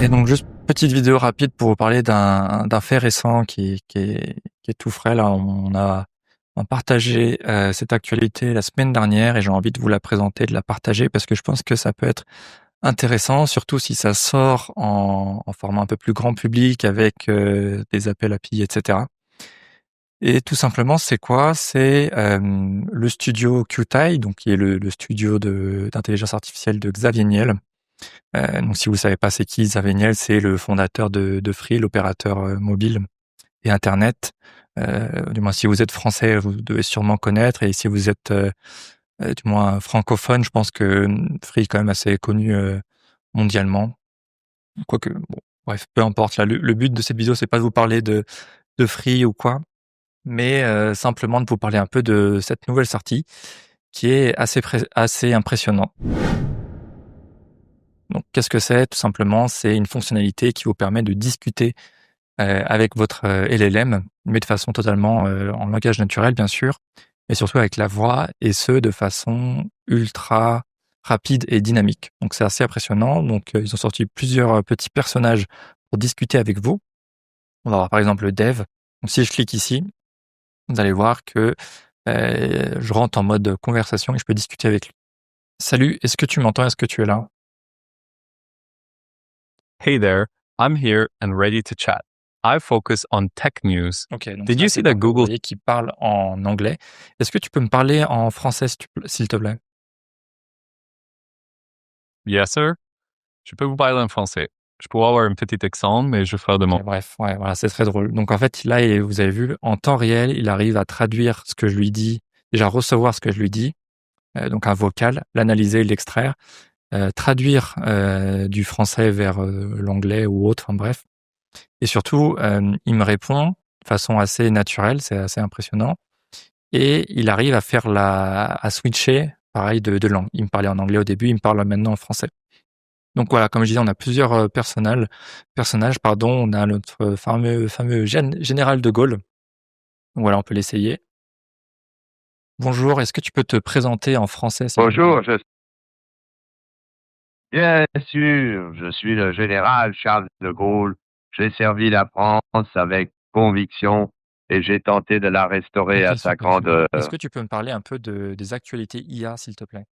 Et donc juste petite vidéo rapide pour vous parler d'un fait récent qui est tout frais là. On a partagé, cette actualité la semaine dernière et j'ai envie de vous la présenter, de la partager parce que je pense que ça peut être intéressant, surtout si ça sort en format un peu plus grand public avec, des appels API et cetera. Et tout simplement, c'est quoi? C'est, le studio Qtile, donc qui est le studio d'intelligence artificielle de Xavier Niel. Donc si vous savez pas c'est qui Xavier Niel, c'est le fondateur de Free, l'opérateur, mobile et internet. Du moins si vous êtes français, vous devez sûrement connaître et si vous êtes, du moins francophone, je pense que, Free est quand même assez connu, mondialement. Quoique bon, bref, peu importe là, le but de cette vidéo, c'est pas de vous parler de Free ou quoi, mais simplement de vous parler un peu de cette nouvelle sortie qui est assez impressionnante. Donc qu'est-ce que c'est? Tout simplement, c'est une fonctionnalité qui vous permet de discuter, avec votre, LLM, mais de façon totalement, en langage naturel bien sûr, mais surtout avec la voix et ce de façon ultra rapide et dynamique. Donc c'est assez impressionnant. Donc, ils ont sorti plusieurs, petits personnages pour discuter avec vous. On va avoir par exemple le dev. Donc si je clique ici, vous allez voir que, je rentre en mode conversation et je peux discuter avec lui. «Salut, est-ce que tu m'entends? Est-ce que tu es là?» Hey there, I'm here and ready to chat. I focus on tech news. OK, donc Did ça, you c'est see that parfait. Vous Google? voyez qu'il parle en anglais. Est-ce que tu peux me parler en français s'il te plaît? Yes, sir. Je peux vous parler en français. Je pourrais avoir un petit accent, mais je ferai de mon. OK, bref, ouais, voilà, c'est très drôle. Donc en fait, là, vous avez vu, en temps réel, il arrive à traduire ce que je lui dis, déjà recevoir ce que je lui dis, donc un vocal, l'analyser, l'extraire, traduire, du français vers, l'anglais ou autre, enfin bref. Et surtout, il me répond de façon assez naturelle, c'est assez impressionnant et il arrive à faire à switcher, pareil, de langue. Il me parlait en anglais au début, il me parle maintenant en français. Donc voilà, comme je disais, on a plusieurs, personnages, pardon. On a notre fameux général de Gaulle. Donc voilà, on peut l'essayer. Bonjour, est-ce que tu peux te présenter en français, s'il te plaît? Bonjour, bien sûr, je suis le général Charles de Gaulle. J'ai servi la France avec conviction et j'ai tenté de la restaurer OK, à sa super, super. grandeur. Est-ce que tu peux me parler un peu des actualités IA, s'il te plaît?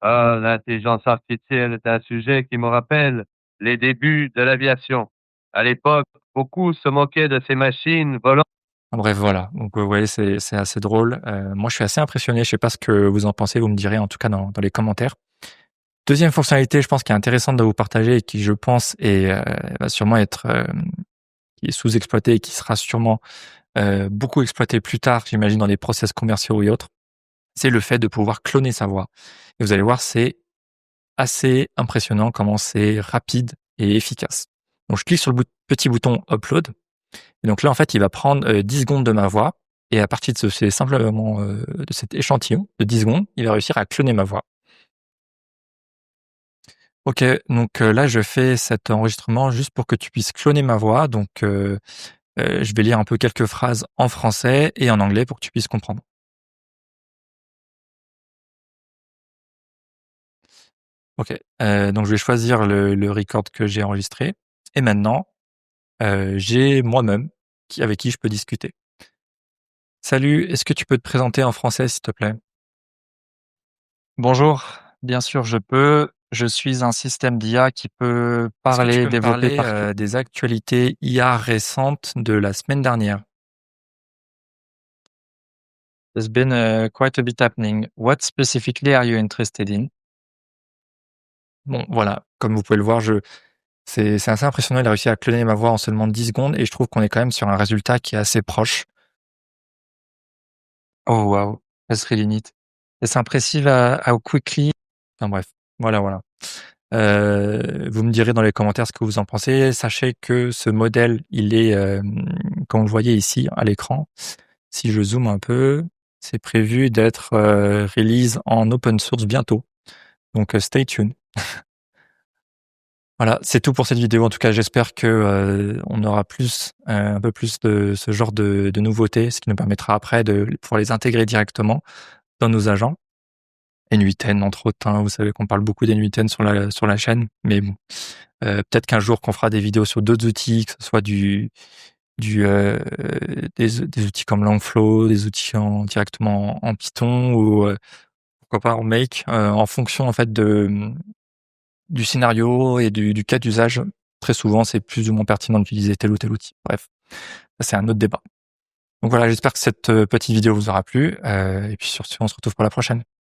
Ah, l'intelligence artificielle est un sujet qui me rappelle les débuts de l'aviation. À l'époque, beaucoup se moquaient de ces machines volantes. En bref, voilà. Donc, vous voyez, c'est assez drôle. Moi, je suis assez impressionné. Je sais pas ce que vous en pensez. Vous me direz, en tout cas, dans les commentaires. Deuxième fonctionnalité, je pense, qui est intéressante de vous partager et qui, je pense, va sûrement être, qui est sous-exploitée et qui sera sûrement, beaucoup exploitée plus tard, j'imagine, dans des process commerciaux et autres. C'est le fait de pouvoir cloner sa voix. Et vous allez voir, c'est assez impressionnant comment c'est rapide et efficace. Donc, je clique sur le petit bouton upload. Et donc là, en fait, il va prendre 10 secondes de ma voix. Et à partir de simplement de cet échantillon de 10 secondes, il va réussir à cloner ma voix. OK, donc là, je fais cet enregistrement juste pour que tu puisses cloner ma voix. Donc, je vais lire un peu quelques phrases en français et en anglais pour que tu puisses comprendre. OK, donc je vais choisir le record que j'ai enregistré et maintenant, j'ai moi-même avec qui je peux discuter. «Salut, est-ce que tu peux te présenter en français, s'il te plaît?» Bonjour, bien sûr, je peux. Je suis un système d'IA qui peut Est-ce que tu parler, peux me développer parler, par des actualités IA récentes de la semaine dernière? There's been quite a bit happening. What specifically are you interested in? Bon, voilà, comme vous pouvez le voir, c'est assez impressionnant. Il a réussi à cloner ma voix en seulement 10 secondes et je trouve qu'on est quand même sur un résultat qui est assez proche. Oh wow, that's really neat. It's impressive how quickly. Enfin bref, voilà. Vous me direz dans les commentaires ce que vous en pensez. Sachez que ce modèle, il est, comme vous le voyez ici à l'écran, si je zoome un peu, c'est prévu d'être, release en open source bientôt. Donc, stay tuned. Voilà, c'est tout pour cette vidéo. En tout cas, j'espère que, on aura un peu plus de ce genre de nouveautés, ce qui nous permettra après de pouvoir les intégrer directement dans nos agents. N8N entre autres, hein. Vous savez qu'on parle beaucoup d'N8N sur la chaîne, mais bon, peut-être qu'un jour qu'on fera des vidéos sur d'autres outils, que ce soit des outils comme Langflow, des outils directement en Python ou pourquoi pas en Make, en fonction en fait du scénario et du cas d'usage. Très souvent, c'est plus ou moins pertinent d'utiliser tel ou tel outil. Bref, ça c'est un autre débat. Donc voilà, j'espère que cette petite vidéo vous aura plu. Et puis sur ce, on se retrouve pour la prochaine.